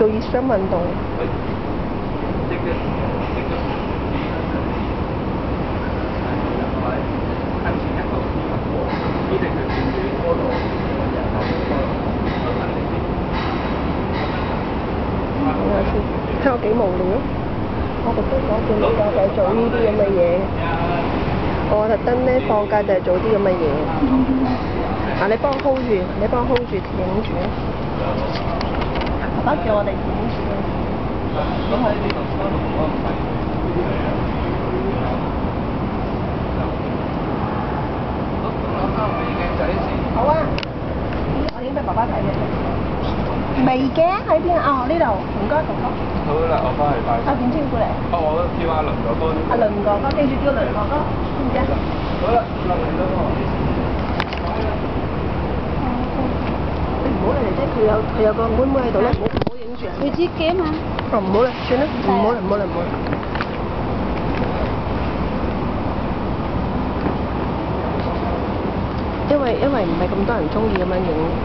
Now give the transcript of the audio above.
做熱身運動。睇我幾無聊，我特登講見你就係做呢啲咁嘅嘢，我特登咧放假就係做啲咁嘅嘢。啊，你幫我 hold 住，你幫我 hold 住影住。爸爸叫我哋影住。好啊，我影俾爸爸睇嘅。未嘅喺邊啊？哦，呢度，唔該，哥哥。好啦，我翻去拜。啊，點稱呼你？我叫阿倫哥哥。阿倫哥哥，記住叫倫哥哥，知唔知啊？好啦，嚟啦喎。你唔好嚟啫，佢有個妹妹喺度咧，唔好影住人。佢自己啊嘛。哦，唔好啦，算啦，唔好啦，唔好啦，唔好啦。因為唔係咁多人中意咁樣影。